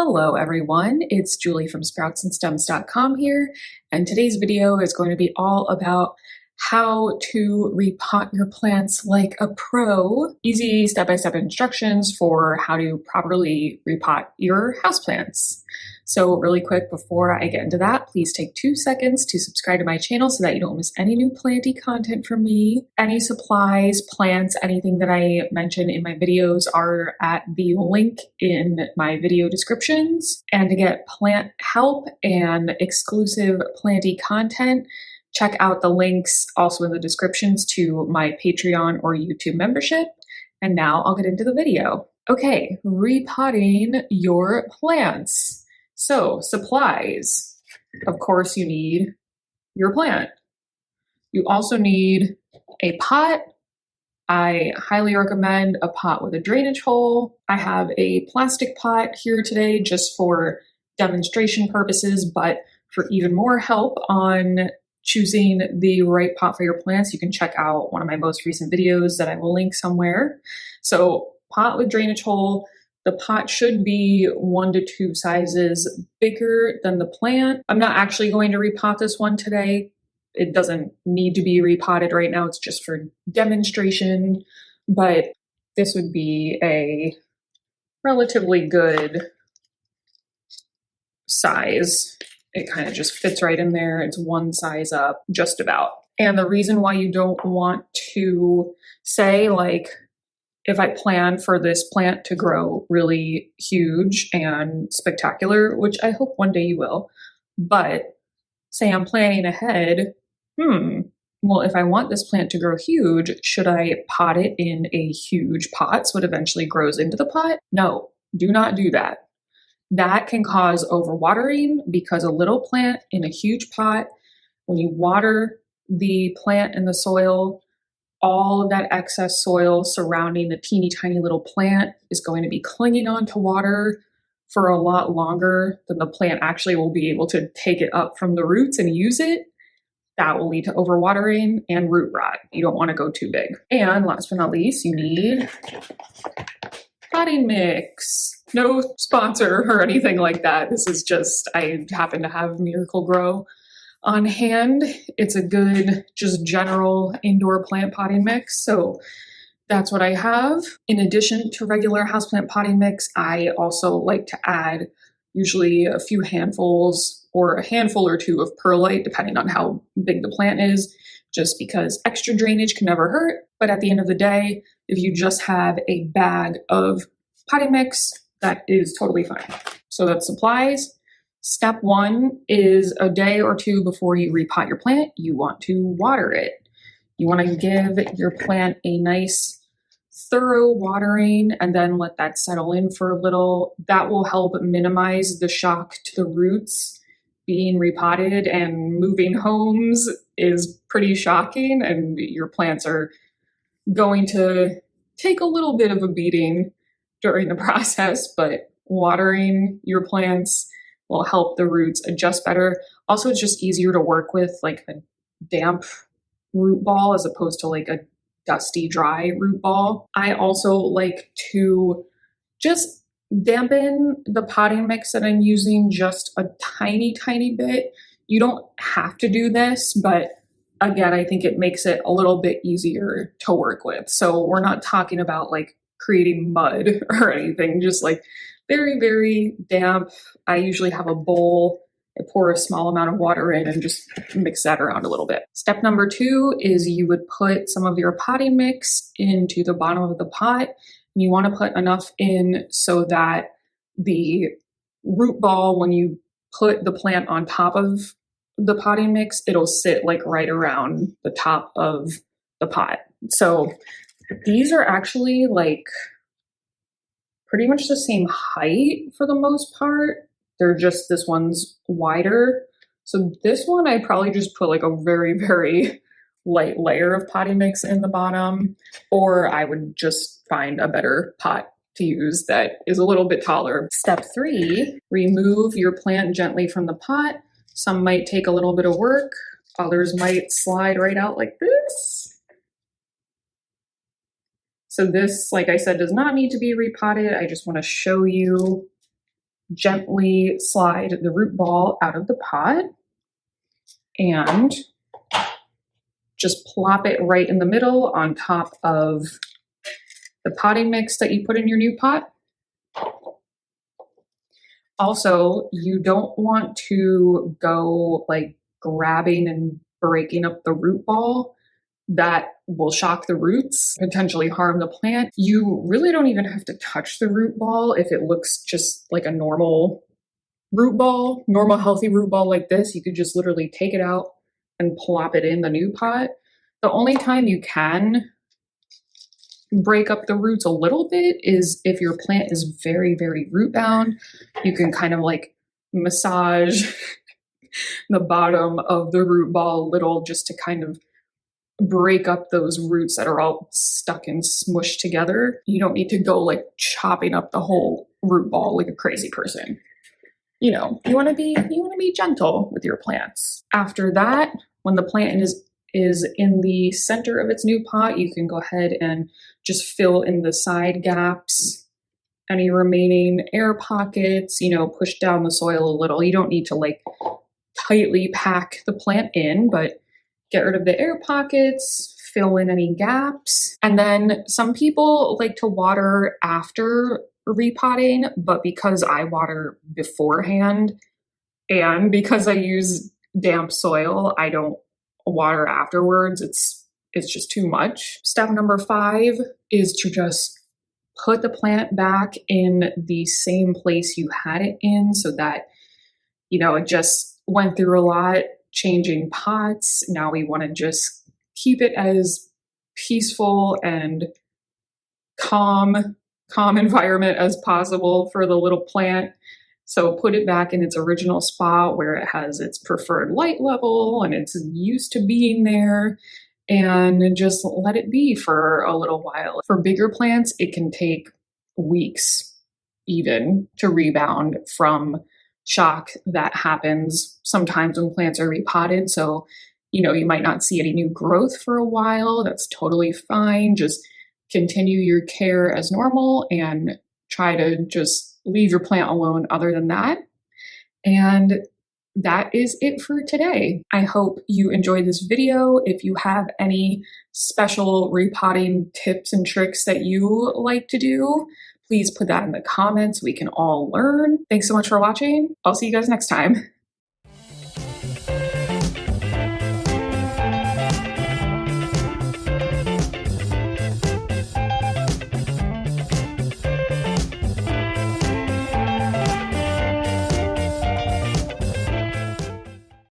Hello everyone, it's Julie from sproutsandstems.com here, and today's video is going to be all about how to repot your plants like a pro. Easy step-by-step instructions for how to properly repot your houseplants. So really quick before I get into that, please take 2 seconds to subscribe to my channel so that you don't miss any new planty content from me. Any supplies, plants, anything that I mention in my videos are at the link in my video descriptions. And to get plant help and exclusive planty content, check out the links also in the descriptions to my Patreon or YouTube membership. And now I'll get into the video. Okay, repotting your plants. So supplies, of course you need your plant. You also need a pot. I highly recommend a pot with a drainage hole. I have a plastic pot here today just for demonstration purposes, but for even more help on choosing the right pot for your plants, you can check out one of my most recent videos that I will link somewhere. So pot with drainage hole. The pot should be 1 to 2 sizes bigger than the plant. I'm not actually going to repot this one today. It doesn't need to be repotted right now. It's just for demonstration, but this would be a relatively good size. It kind of just fits right in there. It's one size up, just about. And the reason why you don't want to say, like, if I plan for this plant to grow really huge and spectacular, which I hope one day you will, but say I'm planning ahead, well, if I want this plant to grow huge, should I pot it in a huge pot so it eventually grows into the pot? No, do not do that. That can cause overwatering because a little plant in a huge pot, when you water the plant in the soil, all of that excess soil surrounding the teeny tiny little plant is going to be clinging on to water for a lot longer than the plant actually will be able to take it up from the roots and use it. That will lead to overwatering and root rot. You don't want to go too big. And last but not least, you need potting mix. No sponsor or anything like that. This is just, I happen to have Miracle Grow on hand. It's a good, just general indoor plant potting mix. So that's what I have. In addition to regular houseplant potting mix, I also like to add usually a few handfuls or a handful or two of perlite, depending on how big the plant is, just because extra drainage can never hurt. But at the end of the day, if you just have a bag of potting mix, that is totally fine. So that's supplies. Step 1 is a day or 2 before you repot your plant, you want to water it. You want to give your plant a nice thorough watering and then let that settle in for a little. That will help minimize the shock to the roots. Being repotted and moving homes is pretty shocking, and your plants are going to take a little bit of a beating during the process, but watering your plants will help the roots adjust better. Also, it's just easier to work with like a damp root ball as opposed to like a dusty, dry root ball. I also like to just dampen the potting mix that I'm using just a tiny, tiny bit. You don't have to do this, but again, I think it makes it a little bit easier to work with. So we're not talking about like creating mud or anything, just like very, very damp. I usually have a bowl. I pour a small amount of water in and just mix that around a little bit. Step number 2 is you would put some of your potting mix into the bottom of the pot. And you want to put enough in so that the root ball, when you put the plant on top of the potting mix, it'll sit like right around the top of the pot. So these are actually like pretty much the same height for the most part. They're just, this one's wider. So this one, I probably just put like a very, very light layer of potting mix in the bottom, or I would just find a better pot to use that is a little bit taller. Step 3, remove your plant gently from the pot. Some might take a little bit of work. Others might slide right out like this. So this, like I said, does not need to be repotted. I just want to show you gently slide the root ball out of the pot and just plop it right in the middle on top of the potting mix that you put in your new pot. Also, you don't want to go like grabbing and breaking up the root ball. That will shock the roots, potentially harm the plant. You really don't even have to touch the root ball if it looks just like a normal root ball, normal healthy root ball like this. You could just literally take it out and plop it in the new pot. The only time you can break up the roots a little bit is if your plant is very, very root bound. You can kind of like massage the bottom of the root ball a little just to kind of break up those roots that are all stuck and smushed together. You don't need to go like chopping up the whole root ball like a crazy person. You know, you want to be gentle with your plants. After that, when the plant is in the center of its new pot, you can go ahead and just fill in the side gaps, any remaining air pockets, you know, push down the soil a little. You don't need to like tightly pack the plant in, but get rid of the air pockets, fill in any gaps. And then some people like to water after repotting, but because I water beforehand and because I use damp soil, I don't water afterwards. It's just too much. Step number 5 is to just put the plant back in the same place you had it in so that, you know, it just went through a lot, changing pots. Now we want to just keep it as peaceful and calm environment as possible for the little plant. So put it back in its original spot where it has its preferred light level and it's used to being there, and just let it be for a little while. For bigger plants, it can take weeks even to rebound from shock that happens sometimes when plants are repotted. So, you know, you might not see any new growth for a while. That's totally fine. Just continue your care as normal and try to just leave your plant alone other than that. And that is it for today. I hope you enjoyed this video. If you have any special repotting tips and tricks that you like to do, please put that in the comments. We can all learn. Thanks so much for watching. I'll see you guys next time.